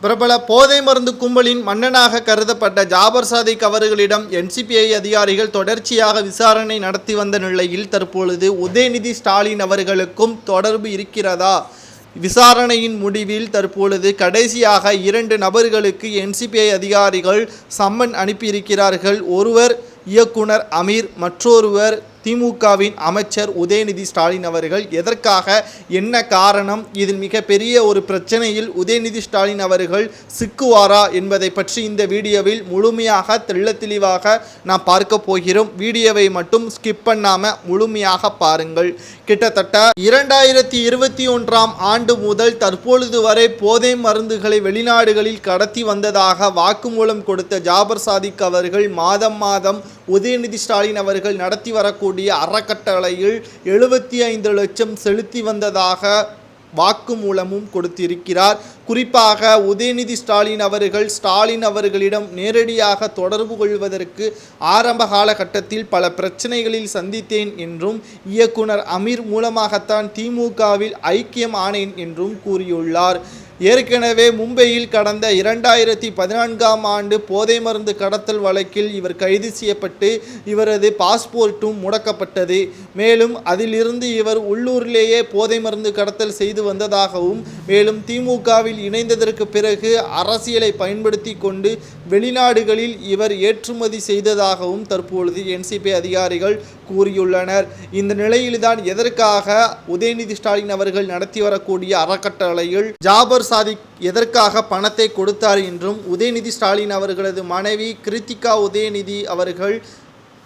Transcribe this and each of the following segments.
பிரபல போதை மருந்து கும்பலின் மன்னனாக கருதப்பட்ட ஜாபர் சாதிக் அவர்களிடம் என்சிபிஐ அதிகாரிகள் தொடர்ச்சியாக விசாரணை நடத்தி வந்த நிலையில் தற்பொழுது உதயநிதி ஸ்டாலின் அவர்களுக்கும் தொடர்பு இருக்கிறதா? விசாரணையின் முடிவில் தற்பொழுது கடைசியாக 2 நபர்களுக்கு என்சிபிஐ அதிகாரிகள் சம்மன் அனுப்பியிருக்கிறார்கள். ஒருவர் இயக்குனர் அமீர், மற்றொருவர் திமுகவின் அமைச்சர் உதயநிதி ஸ்டாலின் அவர்கள். எதற்காக, என்ன காரணம், இதில் மிகப்பெரிய ஒரு பிரச்சனையில் உதயநிதி ஸ்டாலின் அவர்கள் சிக்குவாரா என்பதை பற்றி இந்த வீடியோவில் முழுமையாக தெளிவாக நாம் பார்க்க போகிறோம். வீடியோவை மட்டும் ஸ்கிப் பண்ணாம முழுமையாக பாருங்கள். கிட்டத்தட்ட 2021ஆம் ஆண்டு முதல் தற்பொழுது வரை போதை மருந்துகளை வெளிநாடுகளில் கடத்தி வந்ததாக வாக்குமூலம் கொடுத்த ஜாபர் சாதிக் அவர்கள் மாதம் உதயநிதி ஸ்டாலின் அவர்கள் நடத்தி வரக்கூடிய அறக்கட்டளையில் 75 லட்சம் செலுத்தி வந்ததாக வாக்குமூலமும் கொடுத்திருக்கிறார். குறிப்பாக உதயநிதி ஸ்டாலின் அவர்களிடம் நேரடியாக தொடர்பு கொள்வதற்கு ஆரம்ப காலகட்டத்தில் பல பிரச்சனைகளில் சந்தித்தேன் என்றும், இயக்குனர் அமீர் மூலமாகத்தான் திமுகவில் ஐக்கியம் ஆனேன் என்றும் கூறியுள்ளார். ஏற்கனவே மும்பையில் கடந்த 2014ஆம் ஆண்டு போதை மருந்து கடத்தல் வழக்கில் இவர் கைது செய்யப்பட்டு இவரது பாஸ்போர்ட்டும் முடக்கப்பட்டது. மேலும் அதிலிருந்து இவர் உள்ளூரிலேயே போதை மருந்து கடத்தல் செய்து வந்ததாகவும், மேலும் திமுகவில் இணைந்ததற்கு பிறகு அரசியலை பயன்படுத்தி கொண்டு வெளிநாடுகளில் இவர் ஏற்றுமதி செய்ததாகவும் தற்பொழுது என்சிபி அதிகாரிகள் கூறியுள்ளனர். இந்த நிலையில்தான் எதற்காக உதயநிதி ஸ்டாலின் அவர்கள் நடத்தி வரக்கூடிய அறக்கட்டளையில் ஜாபர் சாதிக் எதற்காக பணத்தை கொடுத்தார் என்றும், உதயநிதி ஸ்டாலின் அவர்களது மனைவி கிருத்திகா உதயநிதி அவர்கள்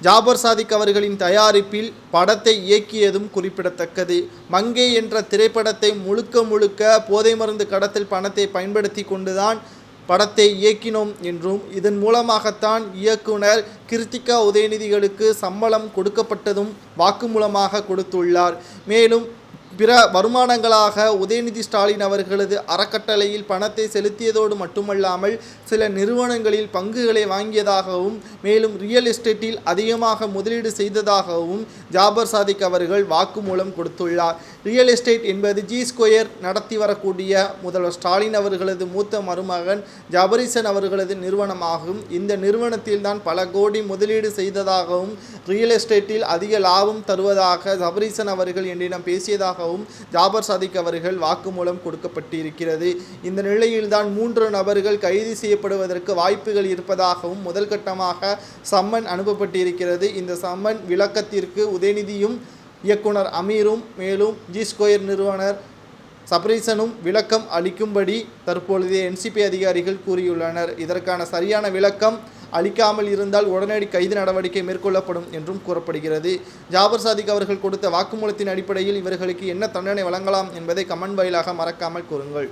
ஜாபர் சாதிக் அவர்களின் தயாரிப்பில் படத்தை இயக்கியதும் குறிப்பிடத்தக்கது. மங்கை என்ற திரைப்படத்தை முழுக்க போதை மருந்து கடத்தல் பணத்தை பயன்படுத்தி கொண்டுதான் படத்தை இயக்கினோம் என்றும், இதன் மூலமாகத்தான் இயக்குனர் கிருத்திகா உதயநிதிகளுக்கு சம்பளம் கொடுக்கப்பட்டதும் வாக்குமூலமாக கொடுத்துள்ளார். மேலும் பிற வருமானங்களாக உதயநிதி ஸ்டாலின் அவர்களது அறக்கட்டளையில் பணத்தை செலுத்தியதோடு மட்டுமல்லாமல் சில நிறுவனங்களில் பங்குகளை வாங்கியதாகவும், மேலும் ரியல் எஸ்டேட்டில் அதிகமாக முதலீடு செய்ததாகவும் ஜாபர் சாதிக் அவர்கள் வாக்குமூலம் கொடுத்துள்ளார். ரியல் எஸ்டேட் என்பது G2 நடத்தி வரக்கூடிய முதல்வர் ஸ்டாலின் அவர்களது மூத்த மருமகன் ஜபரீசன் அவர்களது நிறுவனமாகும். இந்த நிறுவனத்தில் தான் பல கோடி முதலீடு செய்ததாகவும், ரியல் எஸ்டேட்டில் அதிக லாபம் தருவதாக ஜபரீசன் அவர்கள் என்னிடம் பேசியதாக ஜாபர் சாதிக் அவர்கள் வாக்குமூலம் கொடுக்கப்பட்டிருக்கிறது. இந்த நிலையில்தான் 3 நபர்கள் கைது செய்யப்படுவதற்கு வாய்ப்புகள் இருப்பதாகவும் முதல் கட்டமாக சம்மன் அனுப்பப்பட்டிருக்கிறது. இந்த சம்மன் விளக்கத்திற்கு உதயநிதியும் இயக்குனர் அமீரும் மேலும் G2 நிறுவனர் சபரீசனும் விளக்கம் அளிக்கும்படி தற்பொழுது என்சிபி அதிகாரிகள் கூறியுள்ளனர். இதற்கான சரியான விளக்கம் அளிக்காமல் இருந்தால் உடனடி கைது நடவடிக்கை மேற்கொள்ளப்படும் என்றும் கூறப்படுகிறது. ஜாபர் சாதிக் அவர்கள் கொடுத்த வாக்குமூலத்தின் அடிப்படையில் இவர்களுக்கு என்ன தண்டனை வழங்கலாம் என்பதை கமெண்ட் வாயிலாக மறக்காமல் கூறுங்கள்.